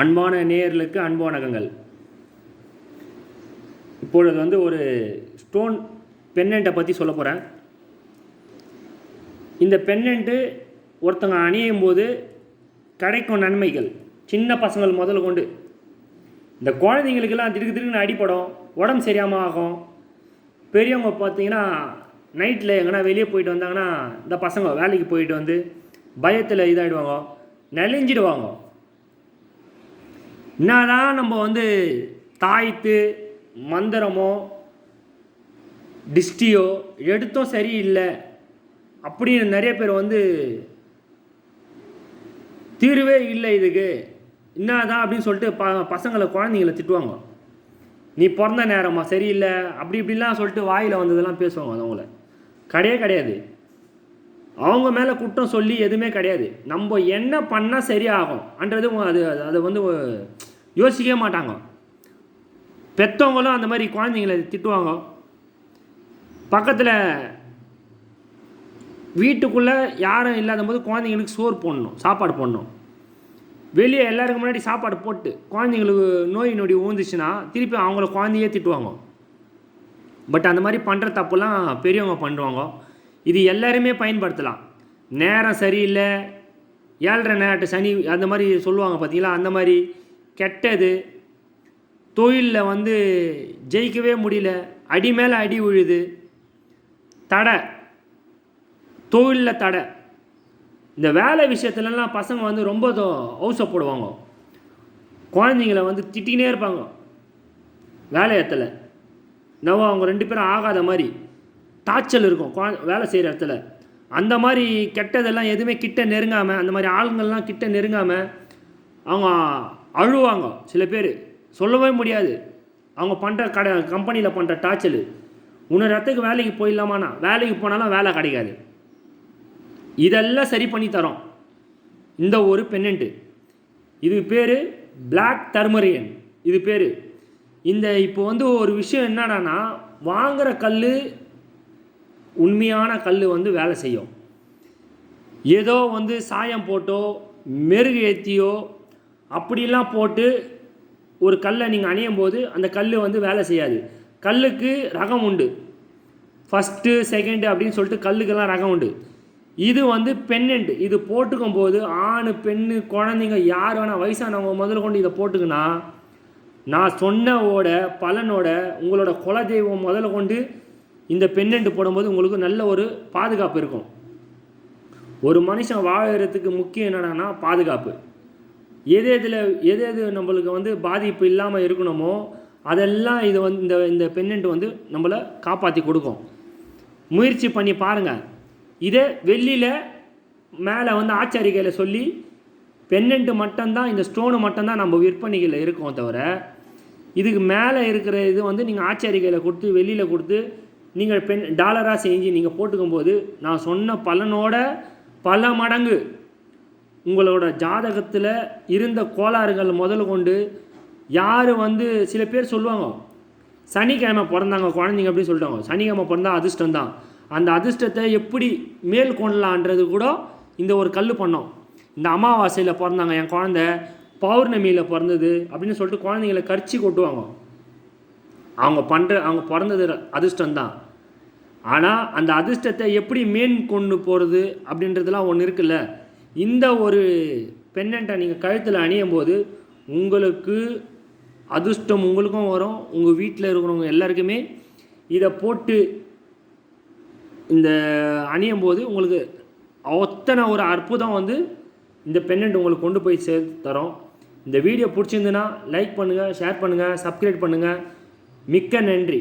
அன்பான நேயர்களுக்கு அன்பு வணக்கங்கள். இப்பொழுது வந்து ஒரு ஸ்டோன் பென்னண்ட்டை பற்றி சொல்ல போகிறேன். இந்த பென்னண்ட்டு ஒருத்தங்க அணியும் போது கிடைக்கும் நன்மைகள் சின்ன பசங்கள் முதல்ல கொண்டு இந்த குழந்தைங்களுக்கெல்லாம் திடுக்குன்னு அடிப்படும், உடம்பு சரியாமல் ஆகும். பெரியவங்க பார்த்தீங்கன்னா நைட்டில் எங்கன்னா வெளியே போயிட்டு வந்தாங்கன்னா இந்த பசங்க வேலைக்கு போயிட்டு வந்து பயத்தில் இதாகிடுவாங்க, நெளிஞ்சிடுவாங்க. என்னதான் நம்ம வந்து தாய்த்து மந்திரமோ டிஸ்டியோ எடுத்தோம் சரியில்லை அப்படின்னு நிறைய பேர் வந்து தீர்வே இல்லை இதுக்கு என்னதான் அப்படின்னு சொல்லிட்டு பசங்களை குழந்தைங்களை திட்டுவாங்க. நீ பிறந்த நேரமா சரியில்லை அப்படி இப்படிலாம் சொல்லிட்டு வாயில் வந்ததெல்லாம் பேசுவாங்க. அவங்கள கிடையாது, அவங்க மேலே குற்றம் சொல்லி எதுவுமே கிடையாது. நம்ம என்ன பண்ணால் சரியாகும் அன்றது அதை வந்து யோசிக்கவே மாட்டாங்க. பெற்றவங்களும் அந்த மாதிரி குழந்தைங்களை திட்டுவாங்க. பக்கத்தில் வீட்டுக்குள்ளே யாரும் இல்லாத போது குழந்தைங்களுக்கு சோறு போடணும், சாப்பாடு போடணும். வெளியே எல்லாருக்கும் முன்னாடி சாப்பாடு போட்டு குழந்தைங்களுக்கு நோய் நொடி ஊந்துச்சுன்னா திருப்பி அவங்கள குழந்தையே திட்டுவாங்க. பட் அந்த மாதிரி பண்ணுற தப்புலாம் பெரியவங்க பண்ணுவாங்க. இது எல்லாருமே பயன்படுத்தலாம். நேரம் சரியில்லை, 7:30 நேரத்து சனி அந்த மாதிரி சொல்லுவாங்க பார்த்தீங்களா, அந்த மாதிரி கெட்டது, தொழிலில் வந்து ஜெயிக்கவே முடியல, அடி மேலே அடி விழுது, தடை, தொழிலில் தடை, இந்த வேலை விஷயத்துலலாம் பசங்க வந்து ரொம்ப அவசரப்படுவாங்க. குழந்தைங்கள வந்து திட்டிக்கினே இருப்பாங்க வேலையத்தில். நம்ம அவங்க 2 பேரும் ஆகாத மாதிரி டார்ச்சல் இருக்கும் வேலை செய்கிற இடத்துல. அந்த மாதிரி கெட்டதெல்லாம் எதுவுமே கிட்ட நெருங்காமல், அந்த மாதிரி ஆளுங்கள்லாம் கிட்ட நெருங்காமல் அவங்க அழுவாங்க. சில பேர் சொல்லவே முடியாது அவங்க பண்ணுற கம்பெனியில் பண்ணுற டார்ச்சல். இன்னொரு இடத்துக்கு வேலைக்கு போயிடலாமாண்ணா, வேலைக்கு போனாலும் வேலை கிடைக்காது. இதெல்லாம் சரி பண்ணி தரோம் இந்த ஒரு பென்னண்ட்டு. இது பேர் பிளாக் டர்மரியன் இது பேர். இந்த இப்போ வந்து ஒரு விஷயம் என்னடானா, வாங்குகிற கல் உண்மையான கல் வந்து வேலை செய்யும். ஏதோ வந்து சாயம் போட்டோ மெருகு ஏற்றியோ அப்படிலாம் போட்டு ஒரு கல்லை நீங்கள் அணியும் போது அந்த கல் வந்து வேலை செய்யாது. கல்லுக்கு ரகம் உண்டு, ஃபஸ்ட்டு செகண்டு அப்படின்னு சொல்லிட்டு கல்லுக்கெல்லாம் ரகம் உண்டு. இது வந்து பென்னண்ட். இது போட்டுக்கும் போது ஆண் பெண்ணு குழந்தைங்க யார் வேணால் வயசானவங்க முதல்ல கொண்டு இதை போட்டுக்குன்னா, நான் சொன்னவோட பலனோட உங்களோட குலதெய்வம் முதல்ல கொண்டு இந்த பென்னண்ட் போடும்போது உங்களுக்கு நல்ல ஒரு பாதுகாப்பு இருக்கும். ஒரு மனுஷன் வாழறதுக்கு முக்கியம் என்னன்னா பாதுகாப்பு. எது நம்மளுக்கு வந்து பாதிப்பு இல்லாமல் இருக்கணுமோ அதெல்லாம் இது வந்து இந்த பென்னண்ட் வந்து நம்மளை காப்பாற்றி கொடுக்கும். முயற்சி பண்ணி பாருங்கள். இதே வெள்ளியில் மேலே வந்து ஆச்சாரிகையில் சொல்லி பென்னண்ட்டு மட்டும்தான், இந்த ஸ்டோனு மட்டும்தான் நம்ம விற்பனைகளில் இருக்கோம். தவிர இதுக்கு மேலே இருக்கிற இது வந்து நீங்கள் ஆச்சாரிகையில் கொடுத்து வெளியில் கொடுத்து நீங்கள் டாலராக செஞ்சு நீங்கள் போட்டுக்கும் போது நான் சொன்ன பலனோட பல மடங்கு உங்களோட ஜாதகத்தில் இருந்த கோளாறுகள் முதல்ல கொண்டு யார் வந்து சில பேர் சொல்லுவாங்க சனிக்கிழமை பிறந்தாங்க குழந்தைங்க அப்படின்னு சொல்லிட்டாங்க. சனிக்கிழமை பிறந்தா அதிர்ஷ்டம் தான். அந்த அதிர்ஷ்டத்தை எப்படி மேல் கொள்ளலான்றது கூட இந்த ஒரு கல் பண்ணோம். இந்த அமாவாசையில் பிறந்தாங்க என் குழந்த, பௌர்ணமியில் பிறந்தது அப்படின்னு சொல்லிட்டு குழந்தைங்களை கரிச்சி கொட்டுவாங்க. அவங்க பிறந்தது அதிர்ஷ்டம்தான். ஆனால் அந்த அதிர்ஷ்டத்தை எப்படி மேன் கொண்டு போகிறது அப்படின்றதுலாம் ஒன்று இருக்குல்ல. இந்த ஒரு பென்னண்ட்டை நீங்கள் கழுத்தில் அணியும் போது உங்களுக்கு அதிர்ஷ்டம் உங்களுக்கும் வரும், உங்கள் வீட்டில் இருக்கிறவங்க எல்லாருக்குமே இதை போட்டு இந்த அணியும் போது உங்களுக்கு அத்தனை ஒரு அற்புதம் வந்து இந்த பென்னண்ட் உங்களுக்கு கொண்டு போய் சேர்த்து தரோம். இந்த வீடியோ பிடிச்சிருந்துன்னா லைக் பண்ணுங்கள், ஷேர் பண்ணுங்கள், சப்ஸ்கிரைப் பண்ணுங்கள். மிக்க நன்றி.